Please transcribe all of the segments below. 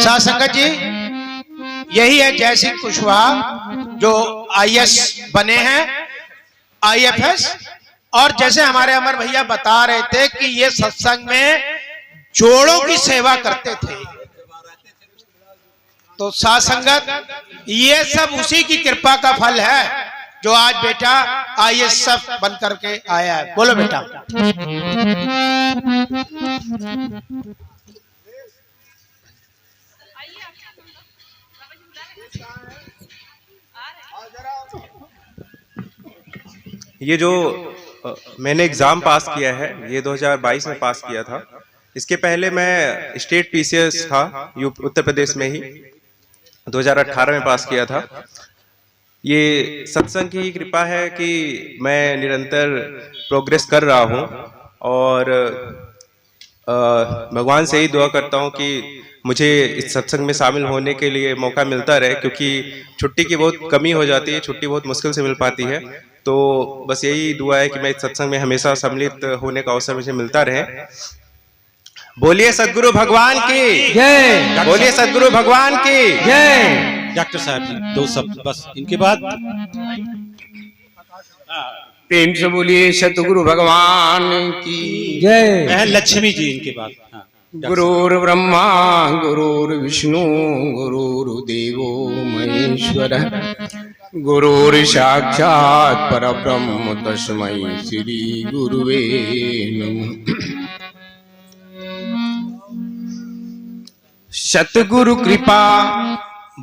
साथ संगत जी, यही है जय सिंह कुशवाहा जो IAS बने हैं, IFS। और जैसे हमारे अमर भैया बता रहे थे कि ये सत्संग में जोड़ों की सेवा करते थे, तो साथ संगत ये सब उसी की कृपा का फल है जो आज बेटा IAS सब बन करके आया है। बोलो बेटा। ये जो मैंने एग्ज़ाम पास किया है ये 2022 में पास किया था। इसके पहले मैं स्टेट PCS था उत्तर प्रदेश में ही, 2018 में पास किया था। ये सत्संग की कृपा है कि मैं निरंतर प्रोग्रेस कर रहा हूँ और भगवान से ही दुआ करता हूँ कि मुझे इस सत्संग में शामिल होने के लिए मौका मिलता रहे, क्योंकि छुट्टी की बहुत कमी हो जाती है, छुट्टी बहुत मुश्किल से मिल पाती है। तो बस यही दुआ है कि मैं इस सत्संग में हमेशा सम्मिलित होने का अवसर मुझे मिलता रहे। बोलिए सद्गुरु भगवान की जय, बोलिए सद्गुरु भगवान की जय। डॉक्टर साहब जी दो शब्द बस, इनके बाद प्रेम से बोलिए सतगुरु भगवान की जय। बहन लक्ष्मी जी इनके बाद। हाँ, गुरुर् ब्रह्मा गुरुर्विष्णु गुरुर्देवो महेश्वरः गुरुर् साक्षात् परब्रह्म तस्मै श्री गुरुवे नमः। सतगुरु कृपा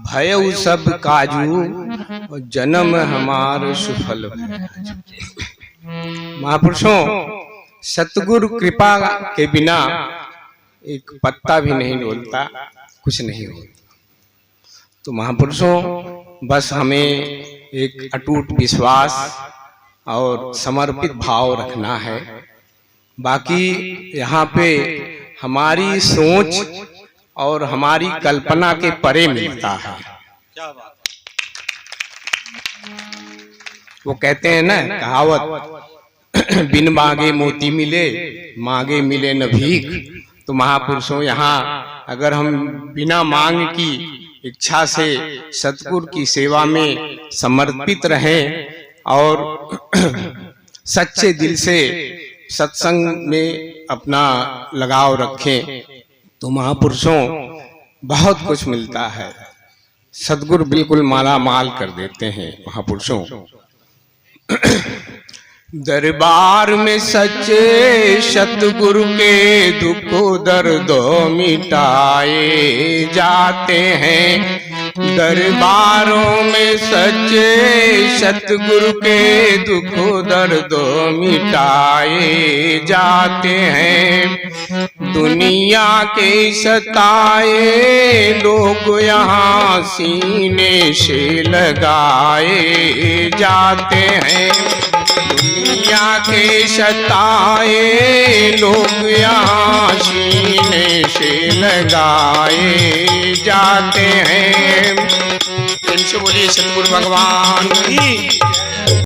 भयउ सब काजू, जन्म हमार सुफल भय। महापुरुषों, सतगुरु कृपा के बिना एक पत्ता भी नहीं डोलता, कुछ नहीं होता। तो महापुरुषों, बस हमें एक अटूट विश्वास और समर्पित भाव रखना है। बाकी यहाँ पे हमारी सोच और हमारी कल्पना के परे मिलता है। वो कहते हैं ना कहावत, बिन मांगे मोती मिले, मांगे मिले न भीख। तो महापुरुषों, यहाँ अगर हम बिना मांग की इच्छा से सतगुरु की सेवा में समर्पित रहें और सच्चे दिल से सत्संग में अपना लगाव रखें, तो महापुरुषों बहुत कुछ मिलता है। सद्गुरु बिल्कुल माला माल कर देते हैं महापुरुषों। दरबार में सच्चे सतगुरु के दुखो दर्दों मिटाए जाते हैं। दरबारों में सच्चे सतगुरु के दुखो दर्दों मिटाए जाते हैं। दुनिया के सताए लोग यहाँ सीने से लगाए जाते हैं। दुनिया के सताए लोग यहाँ सीने से लगाए जाते हैं। इनसे बोलिए सतगुरु भगवान की